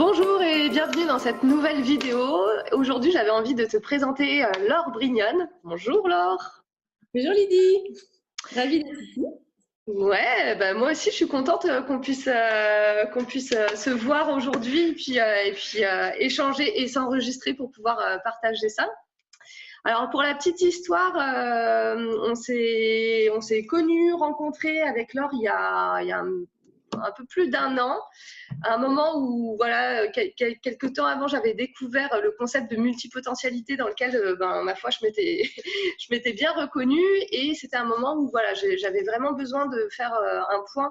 Bonjour et bienvenue dans cette nouvelle vidéo. Aujourd'hui, j'avais envie de te présenter Laure Brignone. Bonjour Laure. Bonjour Lydie, ravie d'être ici. Ouais, bah moi aussi je suis contente qu'on puisse se voir aujourd'hui et puis échanger et s'enregistrer pour pouvoir partager ça. Alors pour la petite histoire, on s'est connus, rencontrés avec Laure il y a un peu plus d'un an. À un moment où, voilà, quelques temps avant, j'avais découvert le concept de multipotentialité dans lequel, ma foi, je m'étais bien reconnue. Et c'était un moment où, voilà, j'avais vraiment besoin de faire un point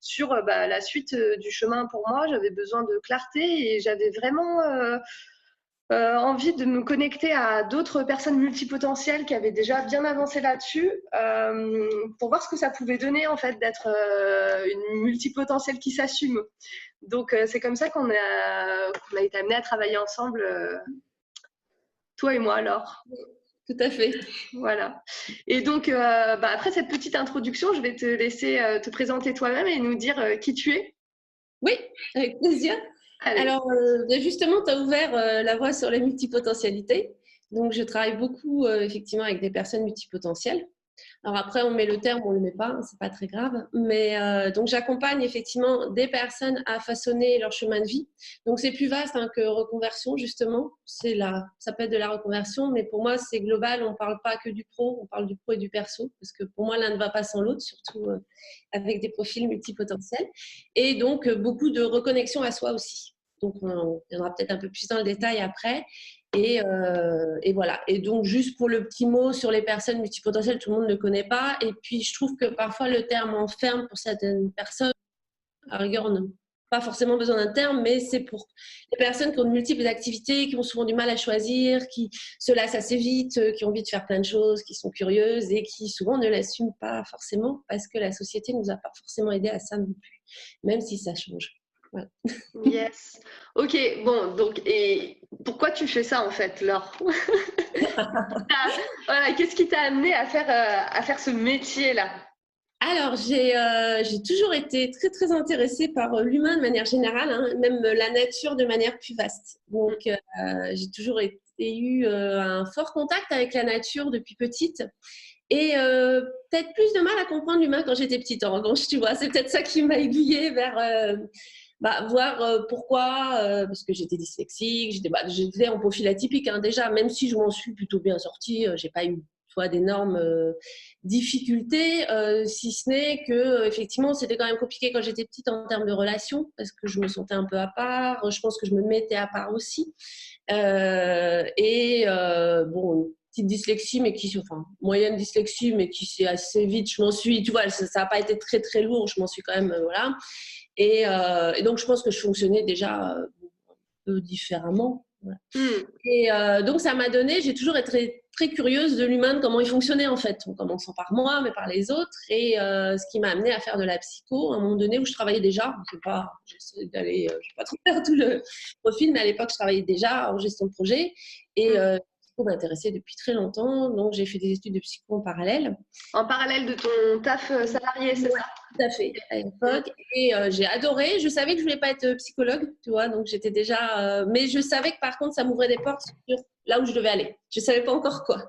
sur la suite du chemin pour moi. J'avais besoin de clarté et j'avais vraiment envie de me connecter à d'autres personnes multipotentielles qui avaient déjà bien avancé là-dessus pour voir ce que ça pouvait donner en fait d'être une multipotentielle qui s'assume. Donc c'est comme ça qu'on a été amenés à travailler ensemble, toi et moi alors. Tout à fait. Voilà. Et donc après cette petite introduction, je vais te laisser te présenter toi-même et nous dire qui tu es. Oui, avec plaisir. Allez. Alors, justement, tu as ouvert la voie sur les multipotentialités. Donc, je travaille beaucoup effectivement avec des personnes multipotentielles. Alors après, on met le terme, on ne le met pas, c'est pas très grave. Mais donc, j'accompagne effectivement des personnes à façonner leur chemin de vie. Donc, c'est plus vaste que reconversion, justement. Ça peut être de la reconversion, mais pour moi, c'est global. On ne parle pas que du pro, on parle du pro et du perso, parce que pour moi, l'un ne va pas sans l'autre, surtout avec des profils multipotentiels. Et donc, beaucoup de reconnexion à soi aussi. Donc, on viendra peut-être un peu plus dans le détail après. Et voilà. Et donc, juste pour le petit mot sur les personnes multipotentielles, tout le monde ne connaît pas. Et puis, je trouve que parfois, le terme enferme pour certaines personnes. À rigueur, on n'a pas forcément besoin d'un terme, mais c'est pour les personnes qui ont de multiples activités, qui ont souvent du mal à choisir, qui se lassent assez vite, qui ont envie de faire plein de choses, qui sont curieuses et qui souvent ne l'assument pas forcément parce que la société ne nous a pas forcément aidés à ça non plus, même si ça change. Voilà. Yes. Ok, bon, donc, et pourquoi tu fais ça en fait, Laure? Voilà, qu'est-ce qui t'a amené à faire ce métier-là? Alors, j'ai toujours été très, très intéressée par l'humain de manière générale, hein, même la nature de manière plus vaste. Donc, j'ai toujours eu un fort contact avec la nature depuis petite. Et peut-être plus de mal à comprendre l'humain quand j'étais petite, en revanche, tu vois. C'est peut-être ça qui m'a aiguillée vers voir pourquoi, parce que j'étais dyslexique, j'étais en profil atypique hein, déjà, même si je m'en suis plutôt bien sortie, j'ai pas eu d'énormes difficultés, si ce n'est que effectivement c'était quand même compliqué quand j'étais petite en termes de relations, parce que je me sentais un peu à part, je pense que je me mettais à part aussi. Bon, petite dyslexie, mais moyenne dyslexie, mais qui s'est assez vite, je m'en suis, tu vois, ça n'a pas été très très lourd, je m'en suis quand même, voilà. Et donc, je pense que je fonctionnais déjà un peu différemment. Voilà. Et donc, ça m'a donné, j'ai toujours été très, très curieuse de l'humain, de comment il fonctionnait en fait, en commençant par moi, mais par les autres. Et ce qui m'a amené à faire de la psycho, à un moment donné où je travaillais déjà. Je ne vais pas trop faire tout le profil, mais à l'époque, je travaillais déjà en gestion de projet. Et psycho m'intéressait depuis très longtemps, donc j'ai fait des études de psycho en parallèle. En parallèle de ton taf salarié, c'est ça? Tout à fait, à l'époque. Et j'ai adoré. Je savais que je voulais pas être psychologue, tu vois, donc j'étais déjà. Mais je savais que par contre, ça m'ouvrait des portes sur là où je devais aller. Je savais pas encore quoi.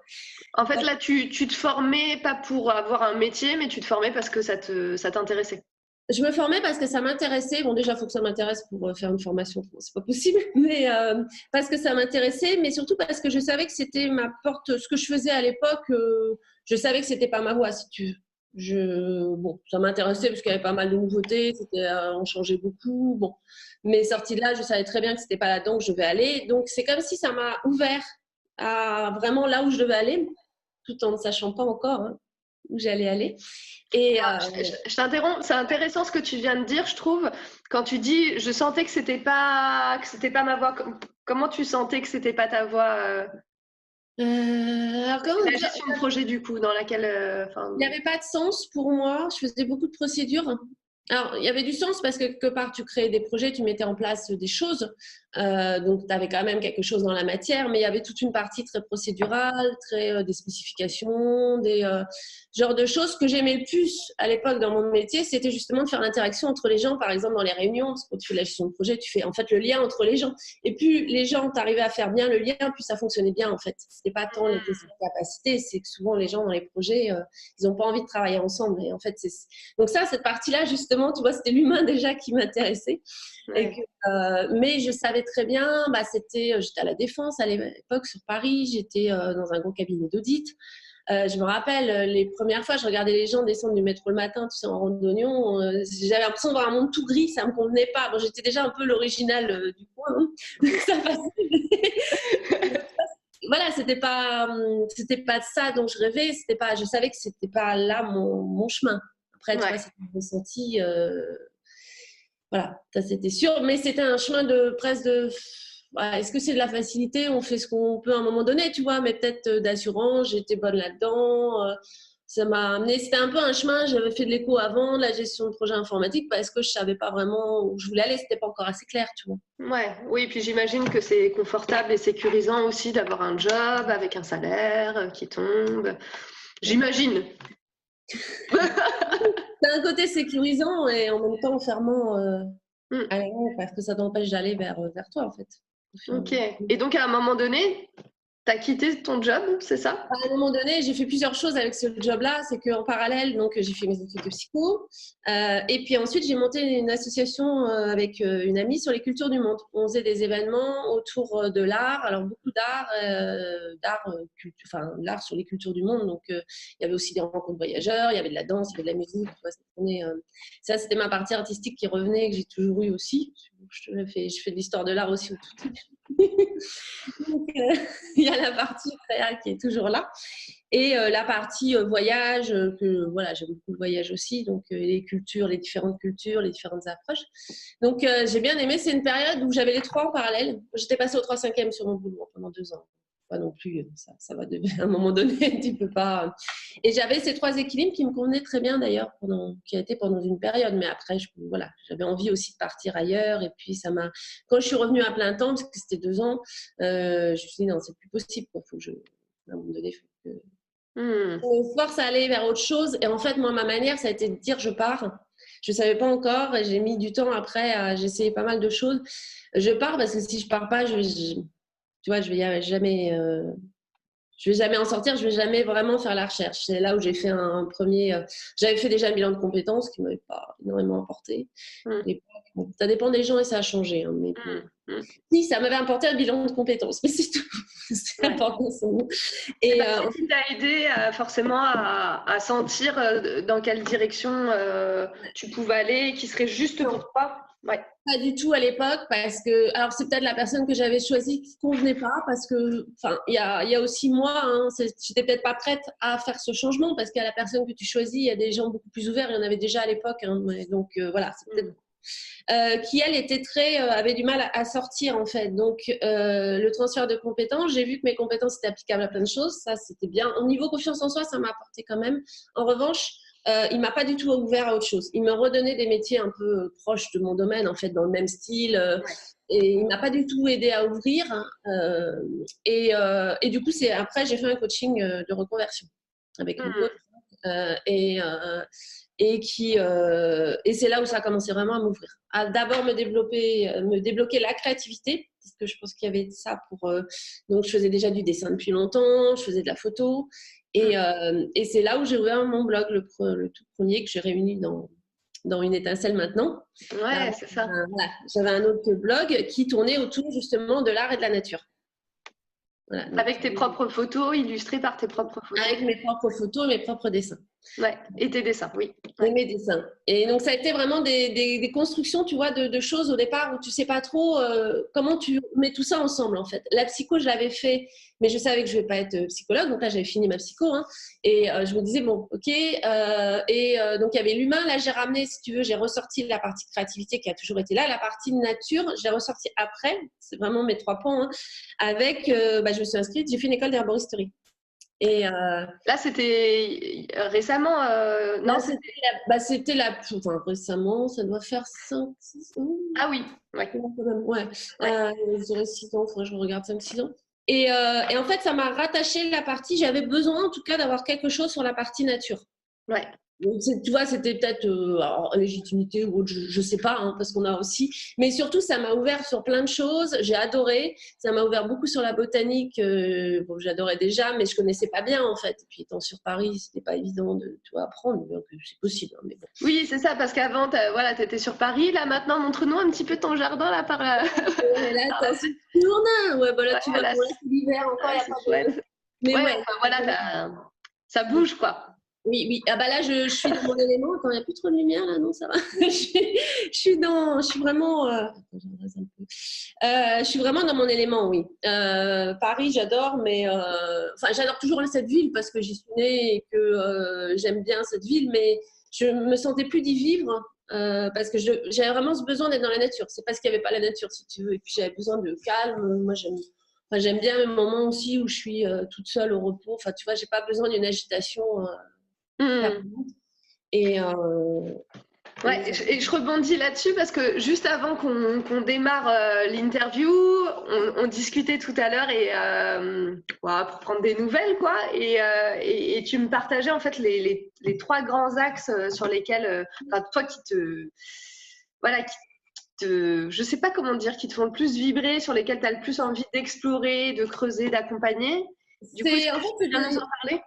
En fait, là, tu te formais pas pour avoir un métier, mais tu te formais parce que ça t'intéressait. Je me formais parce que ça m'intéressait. Bon, déjà, il faut que ça m'intéresse pour faire une formation. Bon, c'est pas possible, mais parce que ça m'intéressait, mais surtout parce que je savais que c'était ma porte. Ce que je faisais à l'époque, je savais que c'était pas ma voie, si tu veux. Bon, ça m'intéressait parce qu'il y avait pas mal de nouveautés, on changeait beaucoup. Bon, mais sorti de là, je savais très bien que c'était pas là-dedans que je devais aller. Donc, c'est comme si ça m'a ouvert à vraiment là où je devais aller, tout en ne sachant pas encore hein, où j'allais aller. Et je t'interromps, c'est intéressant ce que tu viens de dire, je trouve. Quand tu dis, je sentais que c'était pas ma voix. Comment tu sentais que c'était pas ta voix alors la gestion de projet du coup, dans laquelle. il n'y avait pas de sens pour moi. Je faisais beaucoup de procédures Alors, il y avait du sens parce que quelque part, tu créais des projets, tu mettais en place des choses. Donc, tu avais quand même quelque chose dans la matière, mais il y avait toute une partie très procédurale, des spécifications, genre de choses que j'aimais le plus à l'époque dans mon métier, c'était justement de faire l'interaction entre les gens, par exemple dans les réunions, parce que quand tu fais la gestion de projet, tu fais en fait le lien entre les gens. Et plus les gens, tu arrivais à faire bien le lien, plus ça fonctionnait bien en fait. C'était pas tant les questions de capacité, c'est que souvent les gens dans les projets, ils n'ont pas envie de travailler ensemble. Et en fait, donc ça, cette partie-là, justement, tu vois, c'était l'humain déjà qui m'intéressait. Ouais. Mais je savais très bien, j'étais à la Défense à l'époque sur Paris, j'étais dans un gros cabinet d'audit. Je me rappelle, les premières fois, je regardais les gens descendre du métro le matin, tu sais, en randonnion. J'avais l'impression de voir un monde tout gris, ça ne me convenait pas. Bon, j'étais déjà un peu l'original du coin, hein, donc ça passait. Voilà, c'était pas ça dont je rêvais. Je savais que c'était pas là mon chemin. Après, tu vois, c'était ressenti. Voilà, ça c'était sûr, mais c'était un chemin de presque de. Voilà, est-ce que c'est de la facilité? On fait ce qu'on peut à un moment donné, tu vois, mais peut-être d'assurance, j'étais bonne là-dedans. Ça m'a amené, c'était un peu un chemin, j'avais fait de l'éco avant, de la gestion de projet informatique, parce que je savais pas vraiment où je voulais aller, c'était pas encore assez clair, tu vois. Ouais, oui, puis j'imagine que c'est confortable et sécurisant aussi d'avoir un job avec un salaire qui tombe. J'imagine. C'est un côté sécurisant et en même temps fermant parce que ça t'empêche d'aller vers toi, en fait. Ok. Et donc, à un moment donné, tu as quitté ton job, c'est ça? À un moment donné, j'ai fait plusieurs choses avec ce job-là. C'est qu'en parallèle, donc, j'ai fait mes études de psycho. Et puis ensuite, j'ai monté une association avec une amie sur les cultures du monde. On faisait des événements autour de l'art. Alors, beaucoup d'art, l'art sur les cultures du monde. Donc, il y avait aussi des rencontres voyageurs, il y avait de la danse, il y avait de la musique. Ça, c'était ma partie artistique qui revenait, que j'ai toujours eu aussi. Je fais de l'histoire de l'art aussi au tout début. Donc, il y a la partie créa qui est toujours là et la partie voyage que voilà, j'aime beaucoup le voyage aussi, donc les cultures, les différentes cultures, les différentes approches. Donc j'ai bien aimé. C'est une période où j'avais les trois en parallèle. J'étais passée au 3/5e sur mon boulot pendant 2 ans. Pas non plus, ça va à un moment donné, tu peux pas. Et j'avais ces trois équilibres qui me convenaient très bien d'ailleurs, qui a été pendant une période. Mais après, voilà, j'avais envie aussi de partir ailleurs. Et puis quand je suis revenue à plein temps, parce que c'était 2 ans, je me suis dit non, c'est plus possible. Faut que à un moment donné, faut que on se force à aller vers autre chose. Et en fait, moi, ma manière, ça a été de dire je pars. Je ne savais pas encore et j'ai mis du temps après. J'ai essayé pas mal de choses. Je pars parce que si je pars pas, tu vois, je vais jamais en sortir, je vais jamais vraiment faire la recherche. C'est là où j'ai fait un premier. J'avais fait déjà un bilan de compétences qui ne m'avait pas énormément apporté. Bon, ça dépend des gens et ça a changé. Hein, mais si, ça m'avait apporté un bilan de compétences, mais c'est tout. C'est important, c'est bon. Et qui t'a aidé forcément à sentir dans quelle direction tu pouvais aller, qui serait juste pour toi. Ouais. Pas du tout à l'époque parce que, alors c'est peut-être la personne que j'avais choisie qui ne convenait pas parce que, enfin, il y a aussi moi, hein, j'étais peut-être pas prête à faire ce changement parce qu'à la personne que tu choisis, il y a des gens beaucoup plus ouverts, il y en avait déjà à l'époque, hein, donc voilà, c'est peut-être qui elle avait du mal à sortir en fait. Donc le transfert de compétences, j'ai vu que mes compétences étaient applicables à plein de choses, ça c'était bien. Au niveau confiance en soi, ça m'a apporté quand même. En revanche, il m'a pas du tout ouvert à autre chose. Il m'a redonné des métiers un peu proches de mon domaine, en fait, dans le même style. Et il m'a pas du tout aidé à ouvrir. Et du coup, après, j'ai fait un coaching de reconversion avec une coach. Et c'est là où ça a commencé vraiment à m'ouvrir. À d'abord me débloquer la créativité, parce que je pense qu'il y avait ça donc, je faisais déjà du dessin depuis longtemps, je faisais de la photo. Et c'est là où j'ai ouvert mon blog, le tout premier que j'ai réuni dans Une étincelle maintenant. Ouais, c'est ça. Voilà, j'avais un autre blog qui tournait autour justement de l'art et de la nature. Voilà, avec tes propres photos, illustrées par tes propres photos. Avec mes propres photos, mes propres dessins. Ouais, et tes dessins, oui. Et mes dessins. Et donc, ça a été vraiment des constructions, tu vois, de choses au départ où tu sais pas trop comment tu mets tout ça ensemble, en fait. La psycho, je l'avais fait, mais je savais que je vais pas être psychologue. Donc là, j'avais fini ma psycho. Hein, et je me disais, bon, ok. Donc, il y avait l'humain. Là, j'ai ramené, si tu veux, j'ai ressorti la partie créativité qui a toujours été là. La partie nature, j'ai ressorti après. C'est vraiment mes 3 pans. Hein, avec, je me suis inscrite, j'ai fait une école d'herboristerie. Et là, c'était récément, non, c'était enfin, récemment, ça doit faire 5-6 ans. Ah oui, ouais. Ouais, je dirais 6 ans, faudrait que je regarde 5-6 ans. Et en fait, ça m'a rattaché la partie, j'avais besoin en tout cas d'avoir quelque chose sur la partie nature. Ouais. Donc, tu vois, c'était peut-être légitimité ou autre, je sais pas, hein, parce qu'on a aussi. Mais surtout, ça m'a ouvert sur plein de choses. J'ai adoré. Ça m'a ouvert beaucoup sur la botanique. Bon, j'adorais déjà, mais je connaissais pas bien en fait. Et puis étant sur Paris, c'était pas évident de apprendre. Donc, c'est possible. Hein, mais bon. Oui, c'est ça, parce qu'avant, voilà, tu étais sur Paris. Là, maintenant, montre-nous un petit peu ton jardin là par là. Ouais, là, t'as ce tournant. Ouais, bah là, tu vois, Là, pour l'hiver encore, il n'y a pas de. Mais ouais, ouais. enfin, voilà, ça bouge quoi. Oui, oui. Ah bah là, je suis dans mon élément. Attends, il n'y a plus trop de lumière là, non, ça va. Je suis vraiment. Attends, je suis vraiment dans mon élément, oui. Paris, j'adore, mais enfin, j'adore toujours cette ville parce que j'y suis née et que j'aime bien cette ville, mais je me sentais plus d'y vivre. Parce que j'avais vraiment ce besoin d'être dans la nature. C'est parce qu'il n'y avait pas la nature, si tu veux. Et puis j'avais besoin de calme. Moi, j'aime bien les moments aussi où je suis toute seule au repos. Enfin, tu vois, j'ai pas besoin d'une agitation. Et ouais, et je rebondis là-dessus parce que juste avant qu'on démarre l'interview, on discutait tout à l'heure et voilà, pour prendre des nouvelles quoi. Et tu me partageais en fait les 3 grands axes sur lesquels, enfin toi qui te, voilà, je sais pas comment dire, qui te font le plus vibrer, sur lesquels tu as le plus envie d'explorer, de creuser, d'accompagner. Du coup, est-ce que tu peux bien nous en parler?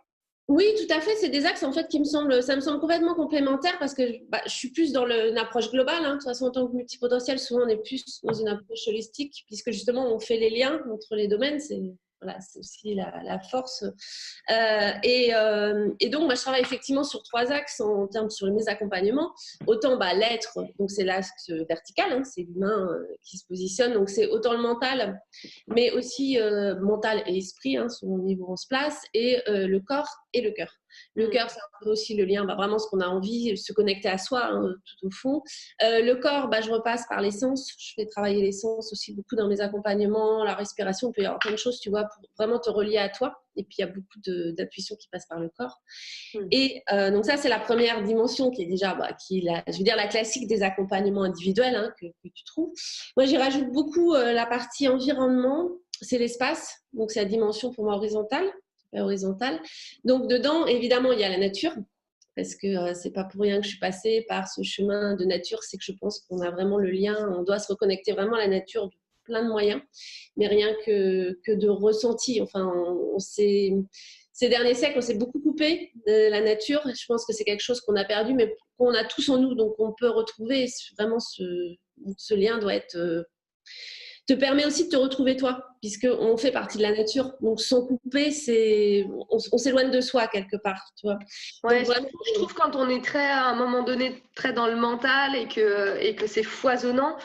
Oui, tout à fait. C'est des axes en fait ça me semble complètement complémentaire parce que je suis plus dans une approche globale. Hein. De toute façon, en tant que multipotentiel, souvent on est plus dans une approche holistique puisque justement on fait les liens entre les domaines. C'est aussi la force. Et donc, moi, je travaille effectivement sur 3 axes en termes sur mes accompagnements. Autant l'être, donc c'est l'axe vertical, hein, c'est l'humain qui se positionne. Donc, c'est autant le mental, mais aussi mental et esprit, hein, selon le niveau où on se place, et le corps et le cœur. Le cœur, c'est un peu aussi le lien, vraiment ce qu'on a envie, se connecter à soi, hein, tout au fond. Le corps, je repasse par les sens. Je fais travailler les sens aussi beaucoup dans mes accompagnements, la respiration. Il peut y avoir plein de choses, tu vois, pour vraiment te relier à toi. Et puis, il y a beaucoup d'intuition qui passe par le corps. Et donc, ça, c'est la première dimension qui est déjà, je veux dire, la classique des accompagnements individuels hein, que tu trouves. Moi, j'y rajoute beaucoup la partie environnement. C'est l'espace. Donc, c'est la dimension pour moi horizontale. Donc, dedans, évidemment, il y a la nature. Parce que c'est pas pour rien que je suis passée par ce chemin de nature, c'est que je pense qu'on a vraiment le lien, on doit se reconnecter vraiment à la nature de plein de moyens, mais rien que de ressenti. Enfin, ces derniers siècles, on s'est beaucoup coupé de la nature. Je pense que c'est quelque chose qu'on a perdu, mais qu'on a tous en nous, donc on peut retrouver vraiment ce lien doit être te permet aussi de te retrouver toi, puisqu'on fait partie de la nature. Donc, sans couper, on s'éloigne de soi quelque part, tu vois. Ouais, donc, vraiment, je trouve quand on est à un moment donné, très dans le mental et que c'est foisonnant,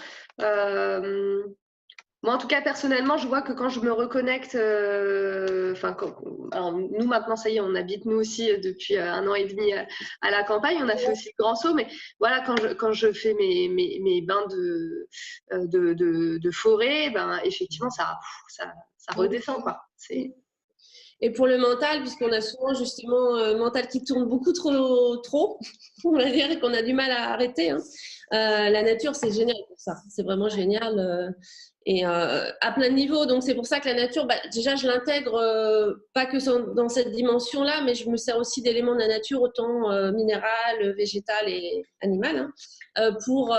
moi, en tout cas, personnellement, je vois que quand je me reconnecte, alors nous maintenant, ça y est, on habite nous aussi depuis 1 an et demi à la campagne. On a fait aussi le grand saut, mais voilà, quand je fais mes bains de forêt, effectivement, ça redescend quoi. Et pour le mental, puisqu'on a souvent justement un mental qui tourne beaucoup trop, on va dire, et qu'on a du mal à arrêter. Hein. La nature, c'est génial pour ça. C'est vraiment génial. Et à plein de niveaux. Donc, c'est pour ça que la nature, déjà, je l'intègre pas que dans cette dimension-là, mais je me sers aussi d'éléments de la nature, autant minéral, végétal et animal, hein, pour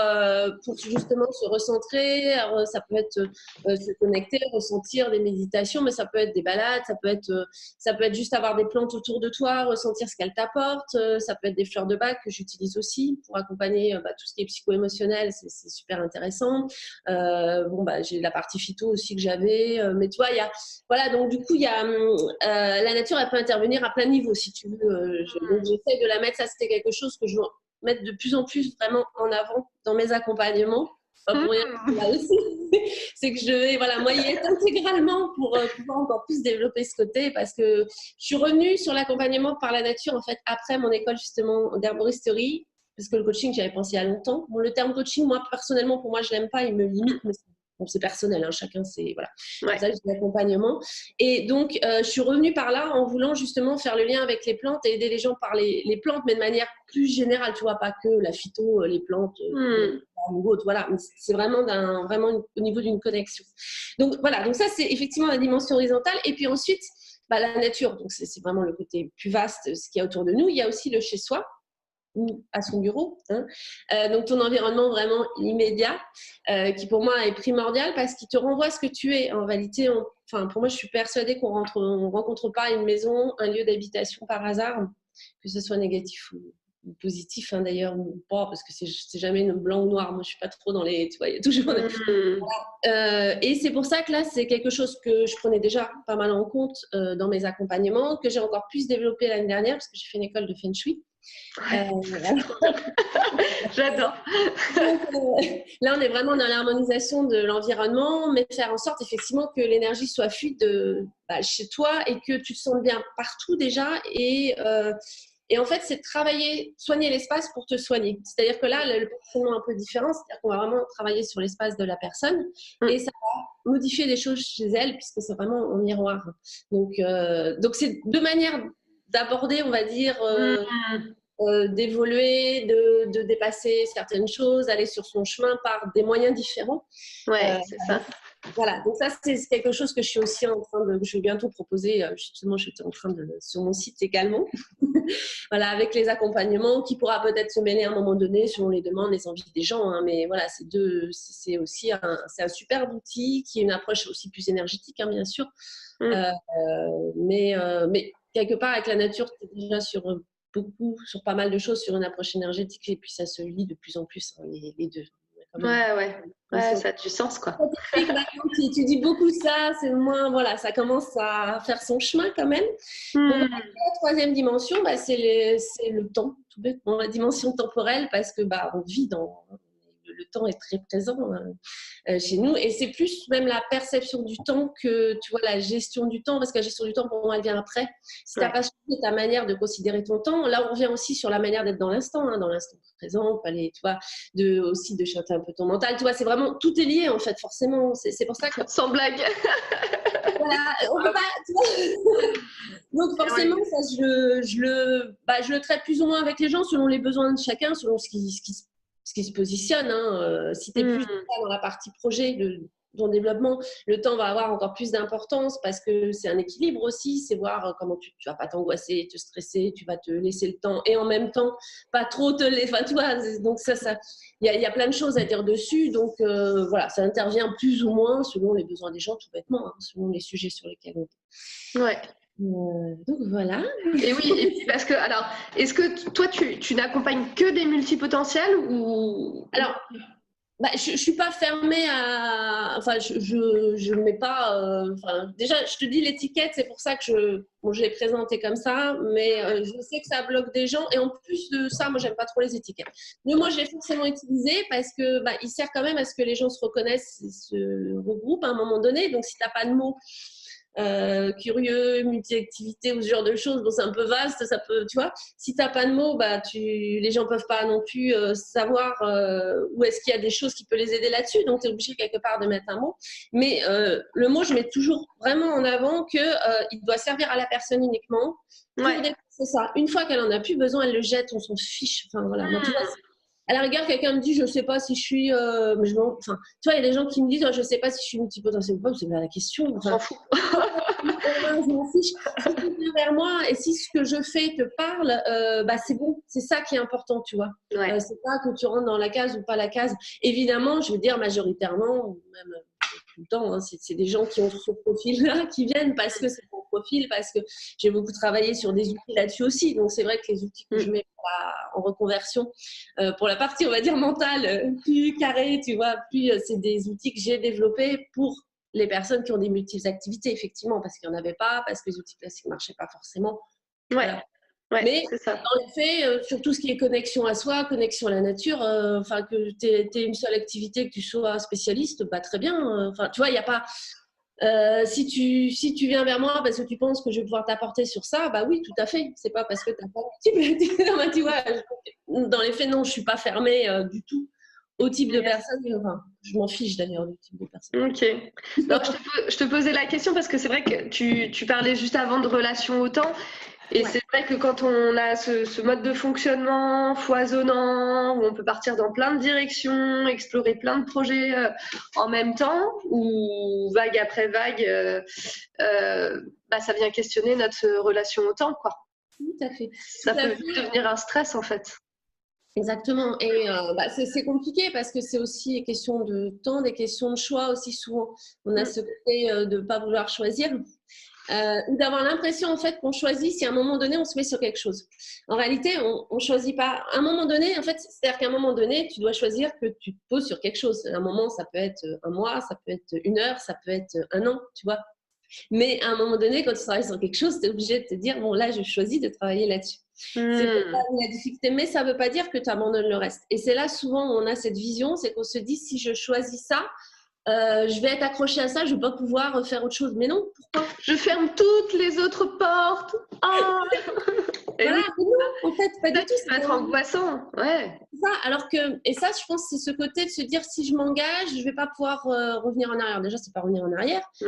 justement se recentrer. Alors, ça peut être se connecter, ressentir des méditations, mais ça peut être des balades, ça peut être juste avoir des plantes autour de toi, ressentir ce qu'elles t'apportent. Ça peut être des fleurs de bac que j'utilise aussi pour accompagner tout ce qui est psycho-émotionnel, c'est super intéressant. J'ai la partie phyto aussi que j'avais, mais tu vois, voilà, donc du coup, la nature, elle peut intervenir à plein de niveaux, si tu veux. Donc, j'essaie de la mettre, ça c'était quelque chose que je veux mettre de plus en plus vraiment en avant dans mes accompagnements. Pas pour rien, là aussi. C'est que je vais, voilà, moi, y être intégralement pour pouvoir encore plus développer ce côté, parce que je suis revenue sur l'accompagnement par la nature, en fait, après mon école, justement, d'herboristerie, parce que le coaching, j'avais pensé il y a longtemps. Bon, le terme coaching, moi, personnellement, pour moi, je l'aime pas, il me limite, mais bon, c'est personnel, hein, chacun c'est voilà. Ouais. Ça, j'ai l'accompagnement. Et donc, je suis revenue par là en voulant justement faire le lien avec les plantes et aider les gens par les plantes, mais de manière plus générale, tu vois, pas que la phyto, les plantes ou autres, voilà. C'est vraiment au niveau d'une connexion. Donc voilà, donc ça c'est effectivement la dimension horizontale. Et puis ensuite, la nature, donc c'est vraiment le côté plus vaste, ce qu'il y a autour de nous. Il y a aussi le chez-soi ou à son bureau, hein. Donc ton environnement vraiment immédiat, qui pour moi est primordial parce qu'il te renvoie à ce que tu es. En réalité, pour moi, je suis persuadée qu'on rencontre pas une maison, un lieu d'habitation par hasard, que ce soit négatif ou positif, hein, d'ailleurs, ou pas, parce que c'est jamais blanc ou noir. Moi, je suis pas trop dans les, tu vois, il y a toujours et c'est pour ça que là, c'est quelque chose que je prenais déjà pas mal en compte dans mes accompagnements, que j'ai encore plus développé l'année dernière, parce que j'ai fait une école de Feng Shui. J'adore. Donc, là, on est vraiment dans l'harmonisation de l'environnement, mais faire en sorte effectivement que l'énergie soit fluide chez toi et que tu te sentes bien partout déjà. Et en fait, c'est de soigner l'espace pour te soigner. C'est-à-dire que là, le positionnement est un peu différent. C'est-à-dire qu'on va vraiment travailler sur l'espace de la personne et ça va modifier des choses chez elle puisque c'est vraiment en miroir. Donc c'est deux manières d'aborder, on va dire, d'évoluer, de dépasser certaines choses, aller sur son chemin par des moyens différents. Ouais, c'est ça. Voilà, donc ça c'est quelque chose que je suis aussi je vais bientôt proposer, justement j'étais en train sur mon site également, voilà, avec les accompagnements qui pourra peut-être se mêler à un moment donné selon les demandes, les envies des gens, hein, mais voilà, c'est aussi un superbe outil qui est une approche aussi plus énergétique, hein, bien sûr, mais quelque part avec la nature, tu es déjà sur pas mal de choses, sur une approche énergétique et puis ça se lie de plus en plus, hein, les deux. Ouais, ça a du sens, quoi. Tu dis beaucoup ça, c'est moins, voilà, ça commence à faire son chemin quand même. Donc, la troisième dimension, c'est le temps, tout bêtement, la dimension temporelle, parce que on vit le temps est très présent chez nous et c'est plus même la perception du temps que, tu vois, la gestion du temps, parce que la gestion du temps, pour moi, elle vient après. Si tu n'as pas changé ta manière de considérer ton temps, là, on revient aussi sur la manière d'être dans l'instant présent, tu vois, aussi de chanter un peu ton mental, tu vois, c'est vraiment, tout est lié, en fait, forcément, c'est pour ça que… Sans blague. Voilà, on peut pas, tu vois. Donc forcément, ça, je le traite plus ou moins avec les gens selon les besoins de chacun, selon ce qui se positionne, hein. Si tu es plus dans la partie projet de ton développement, le temps va avoir encore plus d'importance parce que c'est un équilibre aussi, c'est voir comment tu vas pas t'angoisser, te stresser, tu vas te laisser le temps et en même temps pas trop te laisser, tu vois, donc il y a plein de choses à dire dessus, donc voilà, ça intervient plus ou moins selon les besoins des gens, tout bêtement, hein, selon les sujets sur lesquels on est. Ouais. Donc voilà. Et oui, et puis parce que, alors, est-ce que toi, tu n'accompagnes que des multipotentiels ou… Alors, je ne suis pas fermée à… Enfin, je ne mets pas… déjà, je te dis l'étiquette, c'est pour ça que je l'ai présenté comme ça, mais je sais que ça bloque des gens. Et en plus de ça, moi, j'aime pas trop les étiquettes. Mais moi, je l'ai forcément utilisé parce que il sert quand même à ce que les gens se reconnaissent et se regroupent à un moment donné. Donc, si tu n'as pas de mots… curieux, multi-activité ou ce genre de choses, c'est un peu vaste, ça peut, tu vois, si tu n'as pas de mots, les gens ne peuvent pas non plus savoir où est-ce qu'il y a des choses qui peuvent les aider là-dessus, donc tu es obligé quelque part de mettre un mot, mais le mot, je mets toujours vraiment en avant qu'il doit servir à la personne uniquement, c'est ça, une fois qu'elle en a plus besoin, elle le jette, on s'en fiche, enfin voilà, moi, tu vois, à la rigueur, quelqu'un me dit, je ne sais pas si je suis… tu vois, il y a des gens qui me disent, je ne sais pas si je suis multipotentielle ou pas, c'est pas la question. On s'en fout. Je m'en fiche. Si tu viens vers moi et si ce que je fais te parle, c'est bon. C'est ça qui est important, tu vois. C'est pas que tu rentres dans la case ou pas la case. Évidemment, je veux dire majoritairement, même tout le temps, hein, c'est des gens qui ont ce profil-là qui viennent parce que c'est mon profil, parce que j'ai beaucoup travaillé sur des outils là-dessus aussi. Donc, c'est vrai que les outils que je mets en reconversion, pour la partie, on va dire, mentale, plus carrée, tu vois, plus c'est des outils que j'ai développés pour les personnes qui ont des multiples activités, effectivement, parce qu'il n'y en avait pas, parce que les outils classiques ne marchaient pas forcément. Voilà. Mais dans les faits, sur tout ce qui est connexion à soi, connexion à la nature, que tu aies une seule activité, que tu sois spécialiste, très bien. Tu vois, il n'y a pas… si tu viens vers moi parce que tu penses que je vais pouvoir t'apporter sur ça, oui, tout à fait. C'est pas parce que tu n'as pas… tu vois, dans les faits, non, je ne suis pas fermée du tout au type de personne. Enfin, je m'en fiche d'ailleurs du type de personne. Ok. Non, je te posais la question parce que c'est vrai que tu parlais juste avant de relations au temps. Et c'est vrai que quand on a ce mode de fonctionnement foisonnant, où on peut partir dans plein de directions, explorer plein de projets en même temps, ou vague après vague, ça vient questionner notre relation au temps, quoi. Tout à fait. Ça peut devenir un stress, en fait. Exactement. Et c'est compliqué parce que c'est aussi des questions de temps, des questions de choix aussi souvent. On a ce côté de ne pas vouloir choisir. Ou d'avoir l'impression en fait qu'on choisit si à un moment donné on se met sur quelque chose. En réalité, on choisit pas. À un moment donné, en fait, c'est-à-dire qu'à un moment donné, tu dois choisir que tu te poses sur quelque chose. À un moment, ça peut être un mois, ça peut être une heure, ça peut être un an, tu vois. Mais à un moment donné, quand tu travailles sur quelque chose, tu es obligé de te dire bon, là, je choisis de travailler là-dessus. C'est pas la difficulté, mais ça ne veut pas dire que tu abandonnes le reste. Et c'est là souvent où on a cette vision, c'est qu'on se dit si je choisis ça, je vais être accrochée à ça, je ne vais pas pouvoir faire autre chose. Mais non, pourquoi? Je ferme toutes les autres portes. Oh voilà, oui. Non, en fait, pas du tout. Ça va être angoissant. Ouais. Ça, alors que, et ça, je pense, c'est ce côté de se dire si je m'engage, je ne vais pas pouvoir revenir en arrière. Déjà, c'est pas revenir en arrière, c'est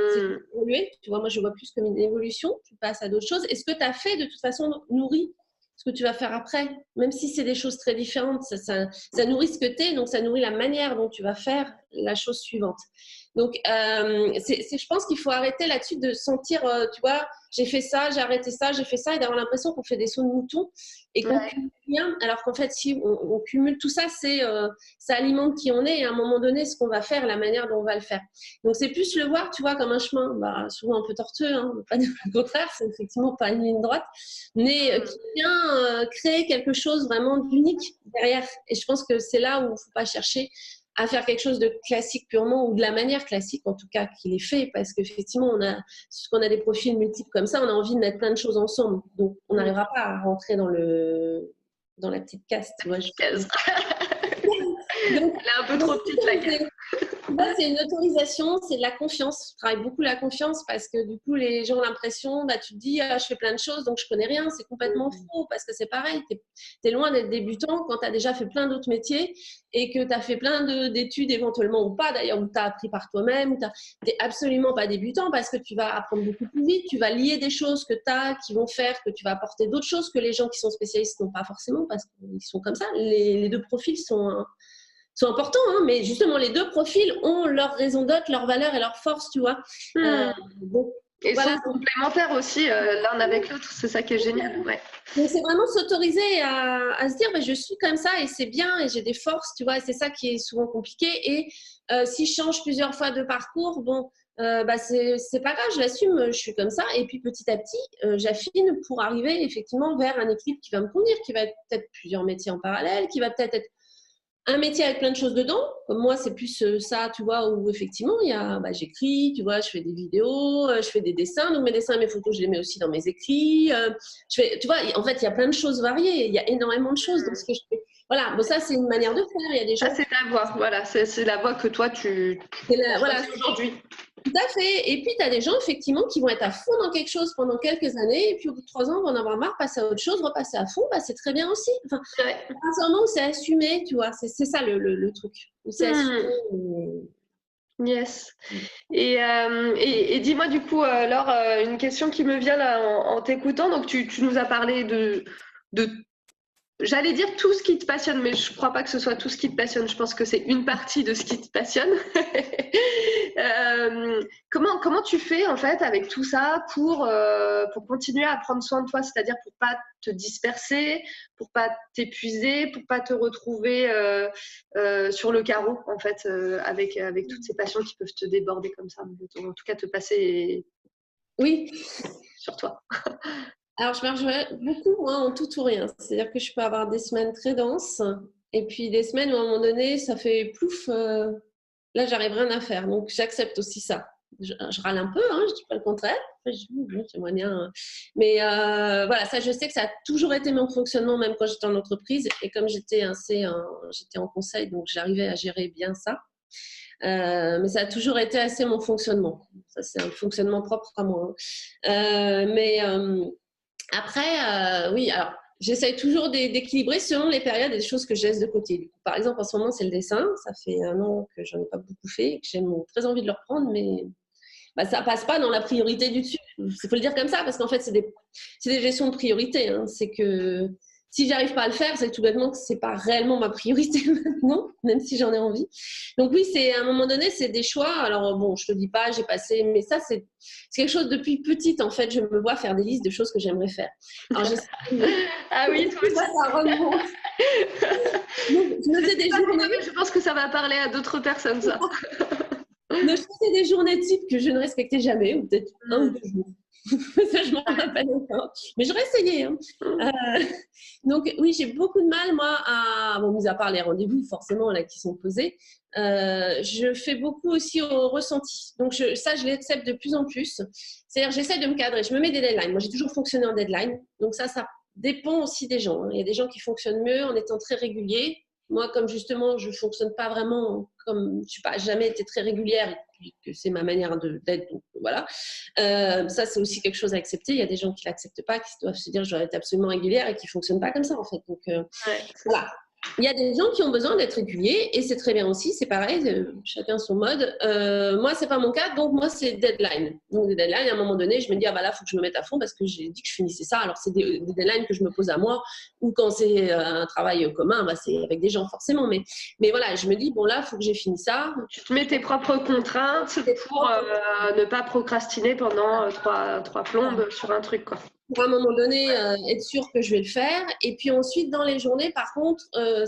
évoluer. Tu vois, moi, je vois plus comme une évolution. Tu passes à d'autres choses. Et ce que tu as fait, de toute façon, nourrit ce que tu vas faire après. Même si c'est des choses très différentes, ça nourrit ce que tu es, donc ça nourrit la manière dont tu vas faire la chose suivante. Donc, je pense qu'il faut arrêter là-dessus de sentir, tu vois, j'ai fait ça, j'ai arrêté ça, j'ai fait ça, et d'avoir l'impression qu'on fait des sauts de mouton et qu'on cumule rien, alors qu'en fait, si on cumule tout ça, ça alimente qui on est, et à un moment donné, ce qu'on va faire, la manière dont on va le faire. Donc, c'est plus le voir, tu vois, comme un chemin, souvent un peu tortueux, hein, pas dire le contraire, c'est effectivement pas une ligne droite, mais qui vient créer quelque chose vraiment d'unique derrière. Et je pense que c'est là où il ne faut pas chercher à faire quelque chose de classique purement, ou de la manière classique en tout cas qu'il est fait, parce qu'effectivement on a des profils multiples comme ça, on a envie de mettre plein de choses ensemble, donc on n'arrivera pas à rentrer dans la petite case, tu vois. Donc, elle est un peu trop petite la case. C'est une autorisation, c'est de la confiance. Je travaille beaucoup la confiance parce que du coup, les gens ont l'impression, tu te dis, je fais plein de choses, donc je connais rien. C'est complètement faux parce que c'est pareil. Tu es loin d'être débutant quand tu as déjà fait plein d'autres métiers et que tu as fait plein d'études éventuellement ou pas, d'ailleurs, où tu as appris par toi-même. Tu n'es absolument pas débutant parce que tu vas apprendre beaucoup plus vite. Tu vas lier des choses que tu as qui vont faire que tu vas apporter d'autres choses que les gens qui sont spécialistes n'ont pas forcément parce qu'ils sont comme ça. Les deux profils sont importants, hein, mais justement, les deux profils ont leur raison d'être, leur valeur et leur force, tu vois. Et voilà. Sont complémentaires aussi l'un avec l'autre, c'est ça qui est génial. Ouais. Donc, c'est vraiment s'autoriser à se dire, je suis comme ça et c'est bien et j'ai des forces, tu vois, et c'est ça qui est souvent compliqué. Et si je change plusieurs fois de parcours, c'est pas grave, je l'assume, je suis comme ça. Et puis petit à petit, j'affine pour arriver effectivement vers un équilibre qui va me convenir, qui va être peut-être plusieurs métiers en parallèle, qui va peut-être être un métier avec plein de choses dedans. Comme moi, c'est plus ça, tu vois, où effectivement, j'écris, tu vois, je fais des vidéos, je fais des dessins. Donc, mes dessins et mes photos, je les mets aussi dans mes écrits. Tu vois, en fait, il y a plein de choses variées. Il y a énormément de choses dans ce que je fais. Voilà, ça, c'est une manière de faire. Il y a des gens... Ça, c'est ta voix. Voilà, c'est la voix que toi, tu voilà, aujourd'hui. Tout à fait. Et puis, tu as des gens, effectivement, qui vont être à fond dans quelque chose pendant quelques années. Et puis, au bout de 3 ans, vont en avoir marre, passer à autre chose, repasser à fond. C'est très bien aussi. Enfin, à partir du moment où c'est assumé, tu vois, c'est ça le truc. C'est assumé. Yes. Et dis-moi, du coup, Laure, une question qui me vient là en t'écoutant. Donc, tu nous as parlé de j'allais dire tout ce qui te passionne, mais je ne crois pas que ce soit tout ce qui te passionne. Je pense que c'est une partie de ce qui te passionne. Comment tu fais en fait avec tout ça pour continuer à prendre soin de toi, c'est-à-dire pour pas te disperser, pour pas t'épuiser, pour pas te retrouver sur le carreau en fait avec toutes ces passions qui peuvent te déborder comme ça, en tout cas te passer sur toi. Alors, je marche beaucoup, moi, en tout ou rien. C'est-à-dire que je peux avoir des semaines très denses et puis des semaines où, à un moment donné, ça fait plouf, là, j'arrive rien à faire. Donc, j'accepte aussi ça. Je râle un peu, hein, je ne dis pas le contraire. J'aimerais bien. Mais voilà, ça, je sais que ça a toujours été mon fonctionnement, même quand j'étais en entreprise. Et comme j'étais en conseil, donc j'arrivais à gérer bien ça. Mais ça a toujours été assez mon fonctionnement. Ça, c'est un fonctionnement propre à moi. Hein. Après, oui, alors j'essaye toujours d'équilibrer selon les périodes et les choses que je laisse de côté. Par exemple, en ce moment, c'est le dessin. Ça fait 1 an que j'en ai pas beaucoup fait et que j'ai très envie de le reprendre, mais ça passe pas dans la priorité du dessus. Il faut le dire comme ça, parce qu'en fait, c'est des gestions de priorité. Hein. C'est que si j'arrive pas à le faire, c'est tout bêtement que c'est pas réellement ma priorité maintenant, même si j'en ai envie. Donc oui, c'est à un moment donné, c'est des choix. Alors bon, je te dis pas, j'ai passé, mais ça c'est quelque chose depuis petite en fait. Je me vois faire des listes de choses que j'aimerais faire. Alors ah oui, toi aussi. Ça remonte. Donc, je me fais des journées. Je pense que ça va parler à d'autres personnes ça. Je faisais des journées types que je ne respectais jamais, ou peut-être 1 ou 2 jours. Ça, je m'en rappelle encore. Mais j'aurais essayé. Hein. Donc, oui, j'ai beaucoup de mal, moi, mis à part les rendez-vous, forcément, là, qui sont posés, je fais beaucoup aussi au ressenti. Donc, je l'accepte de plus en plus. C'est-à-dire, j'essaie de me cadrer. Je me mets des deadlines. Moi, j'ai toujours fonctionné en deadline. Donc, ça dépend aussi des gens. Hein. Il y a des gens qui fonctionnent mieux en étant très réguliers. Moi, comme justement, je ne fonctionne pas vraiment comme, je n'ai jamais été très régulière, et que c'est ma manière d'être, donc voilà. Ça, c'est aussi quelque chose à accepter. Il y a des gens qui ne l'acceptent pas, qui doivent se dire, je dois être absolument régulière et qui ne fonctionnent pas comme ça, en fait. Donc, voilà. Il y a des gens qui ont besoin d'être réguliers et c'est très bien aussi, c'est pareil, chacun son mode. Moi, c'est pas mon cas, donc moi, c'est deadline. Donc, des deadlines, à un moment donné, je me dis, ah bah là, il faut que je me mette à fond parce que j'ai dit que je finissais ça. Alors, c'est des deadlines que je me pose à moi ou quand c'est un travail commun, bah, c'est avec des gens forcément. Mais voilà, je me dis, bon là, il faut que j'ai fini ça. Tu te mets tes propres contraintes pour ne pas procrastiner pendant trois plombes sur un truc, quoi. Pour à un moment donné, être sûr que je vais le faire. Et puis ensuite, dans les journées, par contre,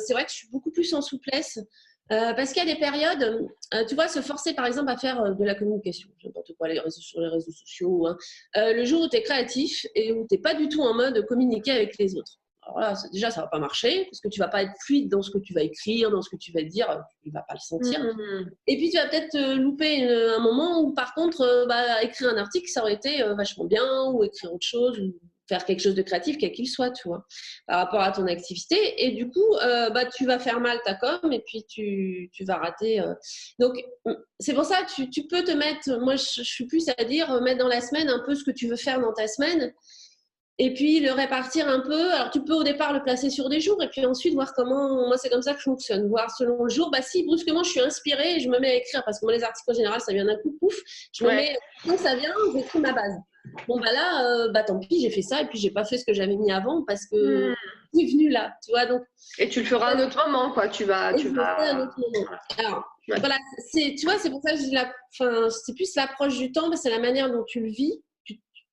c'est vrai que je suis beaucoup plus en souplesse parce qu'il y a des périodes, tu vois, se forcer par exemple à faire de la communication, n'importe quoi, sur les réseaux sociaux, hein, le jour où tu es créatif et où tu n'es pas du tout en mode communiquer avec les autres. Alors là, déjà, ça ne va pas marcher parce que tu ne vas pas être fluide dans ce que tu vas écrire, dans ce que tu vas dire, tu ne vas pas le sentir. Et puis, tu vas peut-être louper un moment où, par contre, écrire un article, ça aurait été vachement bien, ou écrire autre chose, ou faire quelque chose de créatif, quel qu'il soit, tu vois, par rapport à ton activité. Et du coup, tu vas faire mal ta com et puis tu vas rater. Donc, c'est pour ça, tu peux te mettre, moi, je suis plus à dire, mettre dans la semaine un peu ce que tu veux faire dans ta semaine. Et puis le répartir un peu. Alors tu peux au départ le placer sur des jours et puis ensuite voir comment, moi c'est comme ça que je fonctionne, voir selon le jour, si brusquement je suis inspirée et je me mets à écrire parce que moi les articles en général ça vient d'un coup, pouf, je me mets, quand ça vient, j'écris ma base. Bon là, tant pis, j'ai fait ça et puis j'ai pas fait ce que j'avais mis avant parce que c'est venu là, tu vois. Donc, et tu le feras à un autre moment, quoi. Tu vas. À un autre moment. Alors, voilà, tu vois, c'est pour ça que je dis c'est plus l'approche du temps, mais c'est la manière dont tu le vis.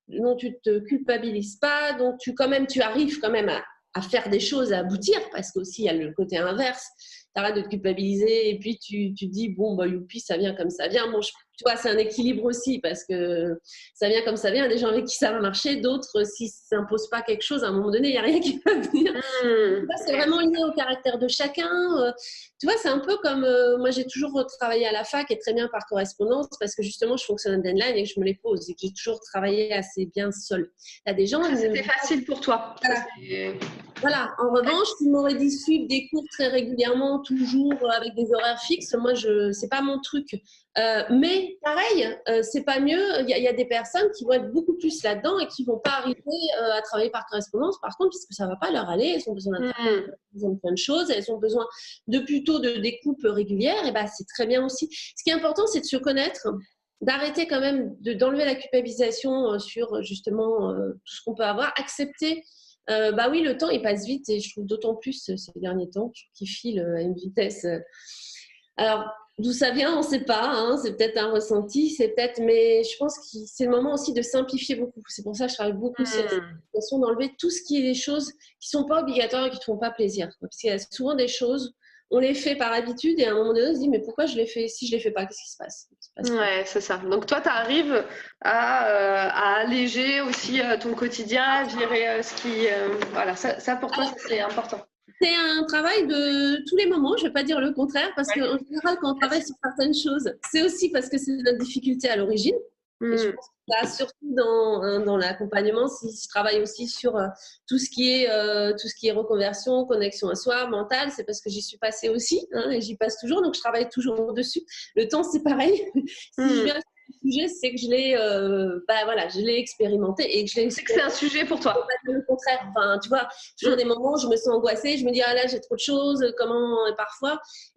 Dont tu te culpabilises pas, dont tu arrives quand même à faire des choses, à aboutir, parce qu'aussi il y a le côté inverse, tu arrêtes de te culpabiliser et puis tu te dis bon youpi, ça vient comme ça vient. Bon, tu vois, c'est un équilibre aussi parce que ça vient comme ça vient. Il y a des gens avec qui ça va marcher, d'autres s'ils ne s'imposent pas quelque chose, à un moment donné il n'y a rien qui va venir. C'est vraiment lié au caractère de chacun. Tu vois, c'est un peu comme moi j'ai toujours travaillé à la fac et très bien par correspondance parce que justement je fonctionne en deadline et que je me les pose et que j'ai toujours travaillé assez bien seule. Il y a des gens, c'était facile pour toi. Voilà. En revanche, tu m'aurais dit suivre des cours très régulièrement, toujours avec des horaires fixes. Moi, c'est pas mon truc. Mais pareil, c'est pas mieux. Il y a des personnes qui vont être beaucoup plus là-dedans et qui vont pas arriver à travailler par correspondance. Par contre, puisque ça va pas leur aller, elles ont besoin d'internet, elles ont plein de choses, elles ont besoin de plutôt de découpes régulières. Et c'est très bien aussi. Ce qui est important, c'est de se connaître, d'arrêter quand même d'enlever la culpabilisation sur justement tout ce qu'on peut avoir, accepter. Oui, le temps, il passe vite et je trouve d'autant plus ces derniers temps qu'il file à une vitesse. Alors, d'où ça vient, on ne sait pas. Hein, c'est peut-être un ressenti, mais je pense que c'est le moment aussi de simplifier beaucoup. C'est pour ça que je travaille beaucoup sur la simplification, d'enlever tout ce qui est des choses qui ne sont pas obligatoires et qui ne te font pas plaisir. Parce qu'il y a souvent des choses, on les fait par habitude et à un moment donné, on se dit mais pourquoi je les fais? Si je ne les fais pas, qu'est-ce qui se passe? Ouais, c'est ça. Donc toi, tu arrives à alléger aussi ton quotidien, à gérer ce qui... voilà, ça pour toi, c'est important. C'est un travail de tous les moments, je ne vais pas dire le contraire, parce qu'en général, quand on travaille sur certaines choses, c'est aussi parce que c'est notre difficulté à l'origine. Et je pense que là, surtout dans l'accompagnement, si je travaille aussi sur tout ce qui est reconversion, connexion à soi, mental, c'est parce que j'y suis passée aussi, et j'y passe toujours, donc je travaille toujours dessus. Le temps, c'est pareil. Si je viens sujet, c'est que je l'ai expérimenté et que je l'ai C'est que c'est un sujet pour toi. le contraire. Enfin, tu vois, toujours des moments où je me sens angoissée, je me dis, ah là, j'ai trop de choses, comment, et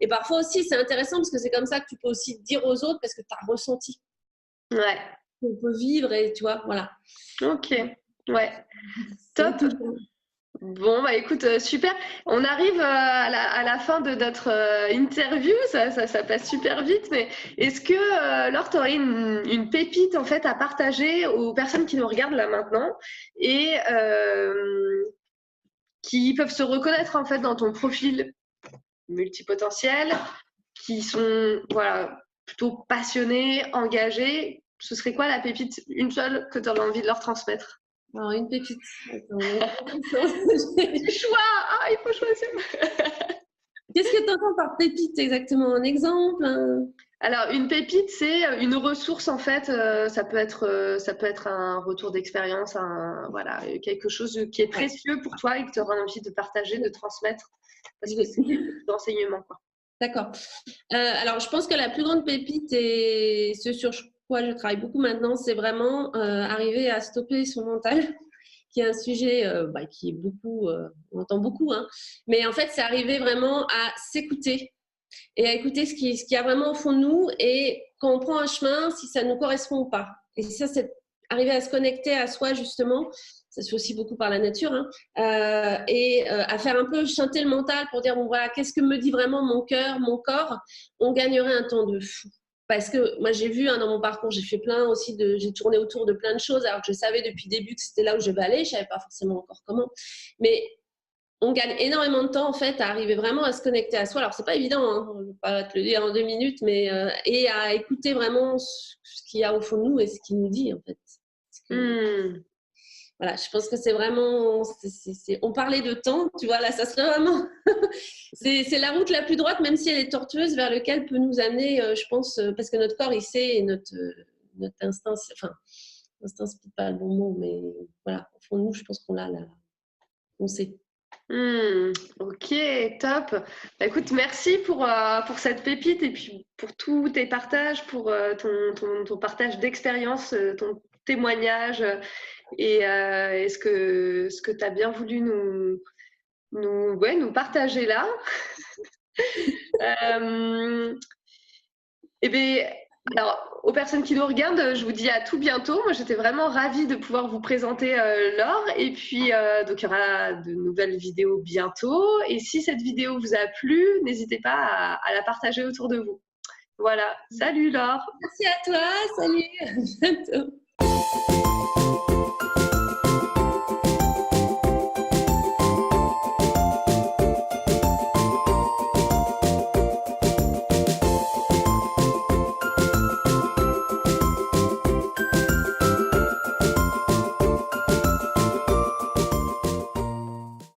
parfois aussi, c'est intéressant parce que c'est comme ça que tu peux aussi dire aux autres parce que tu as ressenti. Ouais. On peut vivre et tu vois, voilà. Ok. Ouais. Top. Bon, bah écoute, super. On arrive à la fin de notre interview, ça passe super vite, mais est-ce que, Laure, tu aurais une pépite en fait à partager aux personnes qui nous regardent là maintenant et qui peuvent se reconnaître en fait dans ton profil multipotentiel, qui sont voilà, plutôt passionnés, engagés? Ce serait quoi la pépite, une seule, que tu aurais envie de leur transmettre? Alors, une pépite. Attends, Choix! Ah, il faut choisir. qu'est-ce que tu entends par pépite exactement? Un exemple? Alors, une pépite, c'est une ressource en fait. Ça peut être un retour d'expérience, voilà, quelque chose qui est précieux pour toi et que tu auras envie de partager, de transmettre, parce que c'est d'enseignement, quoi. D'accord. Alors, je pense que la plus grande pépite et ce sur quoi je travaille beaucoup maintenant, c'est vraiment arriver à stopper son mental, qui est un sujet qui est beaucoup, on entend beaucoup, hein, mais en fait, c'est arriver vraiment à s'écouter et à écouter ce qu'il y a vraiment au fond de nous et quand on prend un chemin, si ça ne nous correspond ou pas. Et ça, c'est arriver à se connecter à soi, justement. Ça se fait aussi beaucoup par la nature, hein, à faire un peu chanter le mental pour dire, bon voilà, qu'est-ce que me dit vraiment mon cœur, mon corps? On gagnerait un temps de fou. Parce que moi, j'ai vu dans mon parcours, j'ai fait j'ai tourné autour de plein de choses, alors que je savais depuis le début que c'était là où je vais aller, je savais pas forcément encore comment. Mais on gagne énormément de temps en fait à arriver vraiment à se connecter à soi. Alors c'est pas évident, hein, je ne vais pas te le dire en 2 minutes, mais et à écouter vraiment ce qu'il y a au fond de nous et ce qu'il nous dit en fait. Voilà, je pense que c'est vraiment, on parlait de temps, tu vois là, ça serait vraiment, c'est la route la plus droite, même si elle est tortueuse, vers laquelle peut nous amener, je pense, parce que notre corps il sait et notre instinct, instinct c'est peut-être pas le bon mot, mais voilà, au fond de nous, je pense qu'on l'a là, on sait. Ok, top. Bah, écoute, merci pour cette pépite et puis pour tous tes partages, pour ton partage d'expérience, ton témoignage et ce que tu as bien voulu nous partager là. Et bien, alors, aux personnes qui nous regardent, je vous dis à tout bientôt. Moi, j'étais vraiment ravie de pouvoir vous présenter Laure. Et puis, donc, il y aura de nouvelles vidéos bientôt. Et si cette vidéo vous a plu, n'hésitez pas à la partager autour de vous. Voilà. Salut Laure. Merci à toi. Salut. À bientôt.